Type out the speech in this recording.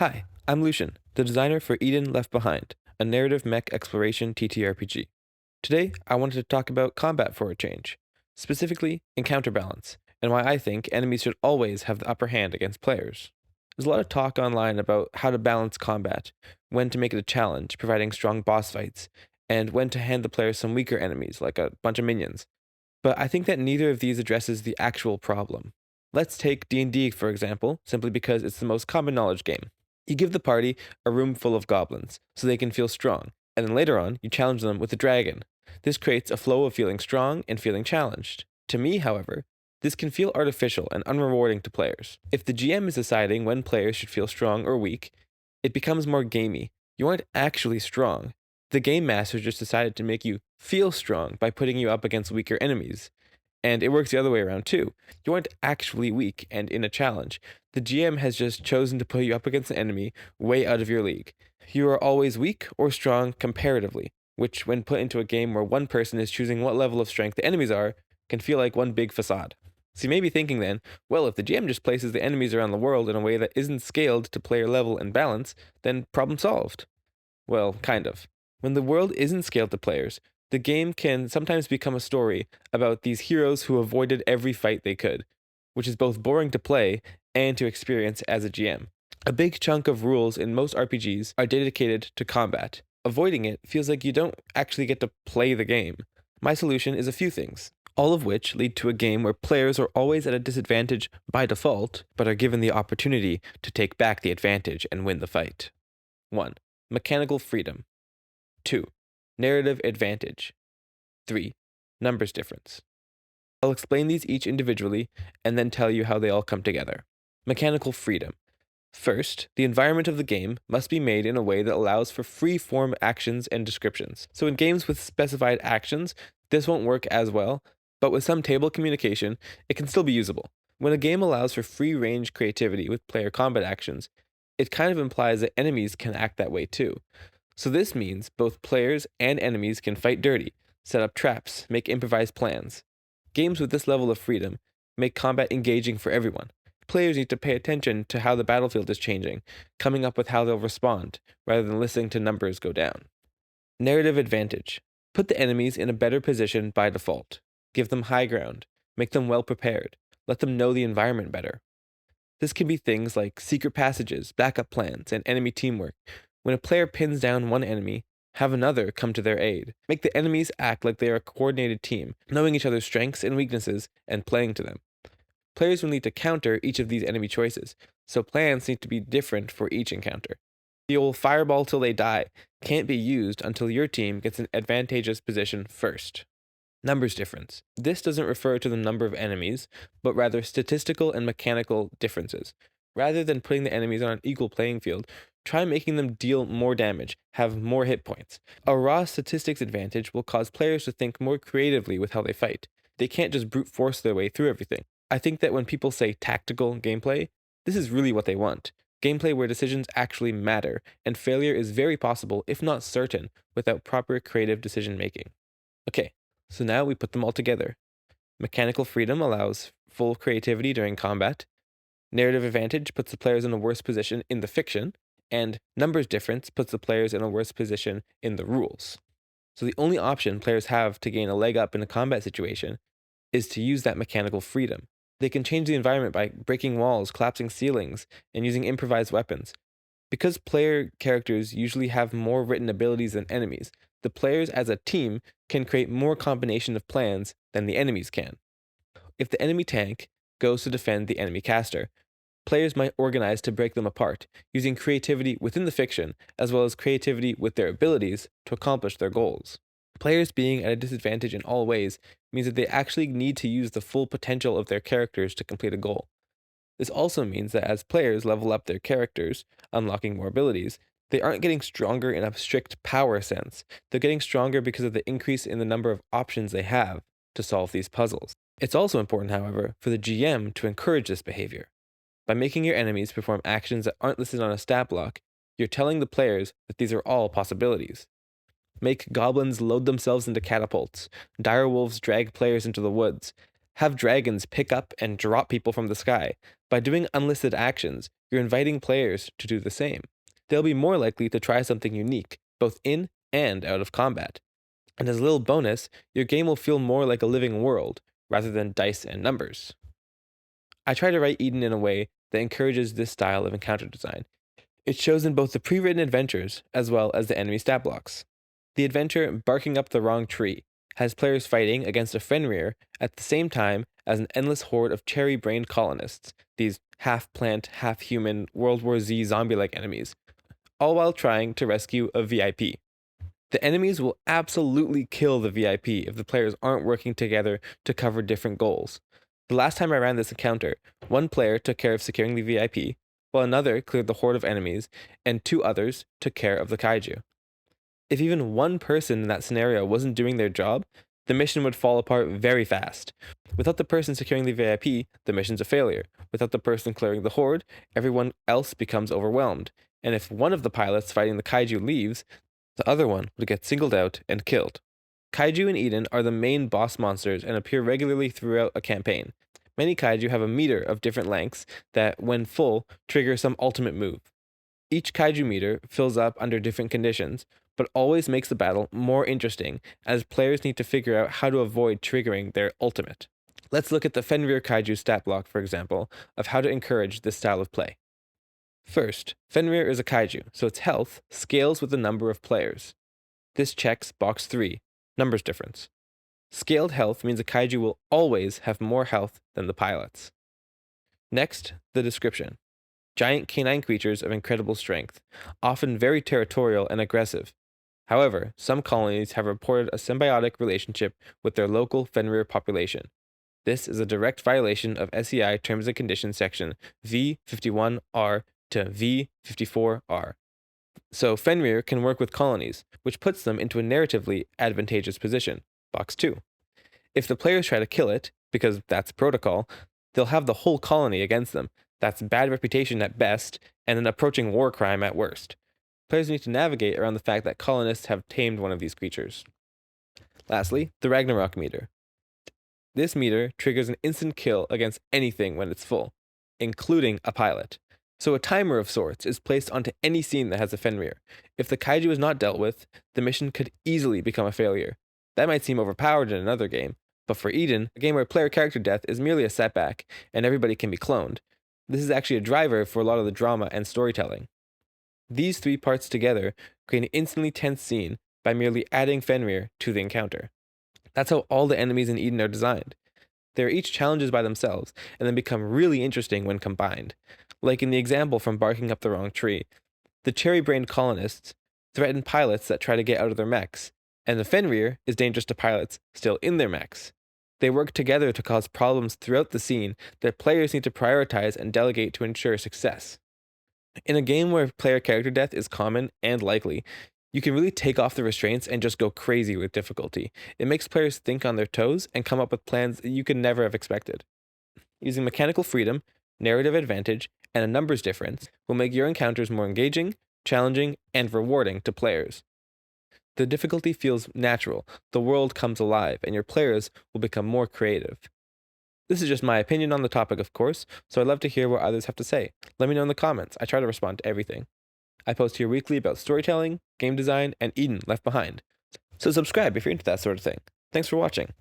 Hi, I'm Lucian, the designer for Eden Left Behind, a narrative mech exploration Ttrpg. Today, I wanted to talk about combat for a change, specifically encounter balance, and why I think enemies should always have the upper hand against players. There's a lot of talk online about how to balance combat, when to make it a challenge, providing strong boss fights, and when to hand the player some weaker enemies, like a bunch of minions. But I think that neither of these addresses the actual problem. Let's take D&D for example, simply because it's the most common knowledge game. You give the party a room full of goblins, so they can feel strong, and then later on, you challenge them with a dragon. This creates a flow of feeling strong and feeling challenged. To me, however, this can feel artificial and unrewarding to players. If the GM is deciding when players should feel strong or weak, it becomes more gamey. You aren't actually strong. The game master just decided to make you feel strong by putting you up against weaker enemies. And it works the other way around too. You aren't actually weak and in a challenge. The GM has just chosen to put you up against an enemy way out of your league. You are always weak or strong comparatively, which, when put into a game where one person is choosing what level of strength the enemies are, can feel like one big facade. So you may be thinking then, well, if the GM just places the enemies around the world in a way that isn't scaled to player level and balance, then problem solved. Well, kind of. When the world isn't scaled to players, the game can sometimes become a story about these heroes who avoided every fight they could, which is both boring to play and to experience as a GM. A big chunk of rules in most RPGs are dedicated to combat. Avoiding it feels like you don't actually get to play the game. My solution is a few things, all of which lead to a game where players are always at a disadvantage by default, but are given the opportunity to take back the advantage and win the fight. 1. Mechanical freedom. 2. Narrative advantage. 3. Numbers difference. I'll explain these each individually and then tell you how they all come together. Mechanical freedom. First, the environment of the game must be made in a way that allows for free-form actions and descriptions. So in games with specified actions, this won't work as well, but with some table communication, it can still be usable. When a game allows for free-range creativity with player combat actions, it kind of implies that enemies can act that way too. So this means both players and enemies can fight dirty, set up traps, make improvised plans. Games with this level of freedom make combat engaging for everyone. Players need to pay attention to how the battlefield is changing, coming up with how they'll respond, rather than listening to numbers go down. Narrative advantage. Put the enemies in a better position by default. Give them high ground. Make them well prepared. Let them know the environment better. This can be things like secret passages, backup plans, and enemy teamwork. When a player pins down one enemy, have another come to their aid. Make the enemies act like they are a coordinated team, knowing each other's strengths and weaknesses and playing to them. Players will need to counter each of these enemy choices, so plans need to be different for each encounter. The old fireball till they die can't be used until your team gets an advantageous position first. Numbers difference. This doesn't refer to the number of enemies, but rather statistical and mechanical differences. Rather than putting the enemies on an equal playing field, try making them deal more damage, have more hit points. A raw statistics advantage will cause players to think more creatively with how they fight. They can't just brute force their way through everything. I think that when people say tactical gameplay, this is really what they want. Gameplay where decisions actually matter, and failure is very possible, if not certain, without proper creative decision making. Okay, so now we put them all together. Mechanical freedom allows full creativity during combat. Narrative advantage puts the players in a worse position in the fiction, and numbers difference puts the players in a worse position in the rules. So the only option players have to gain a leg up in a combat situation is to use that mechanical freedom. They can change the environment by breaking walls, collapsing ceilings, and using improvised weapons. Because player characters usually have more written abilities than enemies, the players as a team can create more combination of plans than the enemies can. If the enemy tank goes to defend the enemy caster, players might organize to break them apart, using creativity within the fiction as well as creativity with their abilities to accomplish their goals. Players being at a disadvantage in all ways means that they actually need to use the full potential of their characters to complete a goal. This also means that as players level up their characters, unlocking more abilities, they aren't getting stronger in a strict power sense. They're getting stronger because of the increase in the number of options they have to solve these puzzles. It's also important, however, for the GM to encourage this behavior. By making your enemies perform actions that aren't listed on a stat block, you're telling the players that these are all possibilities. Make goblins load themselves into catapults, direwolves drag players into the woods, Have dragons pick up and drop people from the sky. By doing unlisted actions, you're inviting players to do the same. They'll be more likely to try something unique, both in and out of combat. And as a little bonus, your game will feel more like a living world, rather than dice and numbers. I try to write Eden in a way that encourages this style of encounter design. It shows in both the pre-written adventures as well as the enemy stat blocks. The adventure Barking Up the Wrong Tree has players fighting against a Fenrir at the same time as an endless horde of cherry-brained colonists, these half-plant, half-human World War Z zombie-like enemies, all while trying to rescue a VIP. The enemies will absolutely kill the VIP if the players aren't working together to cover different goals. The last time I ran this encounter, one player took care of securing the VIP, while another cleared the horde of enemies, and 2 others took care of the kaiju. If even one person in that scenario wasn't doing their job, the mission would fall apart very fast. Without the person securing the VIP, the mission's a failure. Without the person clearing the horde, everyone else becomes overwhelmed. And if one of the pilots fighting the kaiju leaves, the other one would get singled out and killed. Kaiju in Eden are the main boss monsters and appear regularly throughout a campaign. Many kaiju have a meter of different lengths that, when full, trigger some ultimate move. Each kaiju meter fills up under different conditions, but always makes the battle more interesting, as players need to figure out how to avoid triggering their ultimate. Let's look at the Fenrir kaiju stat block, for example, of how to encourage this style of play. First, Fenrir is a kaiju, so its health scales with the number of players. This checks box 3, numbers difference. Scaled health means a kaiju will always have more health than the pilots. Next, the description. Giant canine creatures of incredible strength, often very territorial and aggressive. However, some colonies have reported a symbiotic relationship with their local Fenrir population. This is a direct violation of SEI Terms and Conditions section V51R to V54R. So Fenrir can work with colonies, which puts them into a narratively advantageous position, box 2. If the players try to kill it, because that's protocol, they'll have the whole colony against them. That's bad reputation at best, and an approaching war crime at worst. Players need to navigate around the fact that colonists have tamed one of these creatures. Lastly, the Ragnarok meter. This meter triggers an instant kill against anything when it's full, including a pilot. So a timer of sorts is placed onto any scene that has a Fenrir. If the kaiju is not dealt with, the mission could easily become a failure. That might seem overpowered in another game, but for Eden, a game where player character death is merely a setback, and everybody can be cloned, this is actually a driver for a lot of the drama and storytelling. These 3 parts together create an instantly tense scene by merely adding Fenrir to the encounter. That's how all the enemies in Eden are designed. They are each challenges by themselves, and then become really interesting when combined. Like in the example from Barking Up the Wrong Tree, the cherry-brained colonists threaten pilots that try to get out of their mechs, and the Fenrir is dangerous to pilots still in their mechs. They work together to cause problems throughout the scene that players need to prioritize and delegate to ensure success. In a game where player character death is common and likely, you can really take off the restraints and just go crazy with difficulty. It makes players think on their toes and come up with plans you could never have expected. Using mechanical freedom, narrative advantage, and a numbers difference will make your encounters more engaging, challenging, and rewarding to players. The difficulty feels natural, the world comes alive, and your players will become more creative. This is just my opinion on the topic, of course, so I'd love to hear what others have to say. Let me know in the comments. I try to respond to everything. I post here weekly about storytelling, game design, and Eden Left Behind. So subscribe if you're into that sort of thing. Thanks for watching.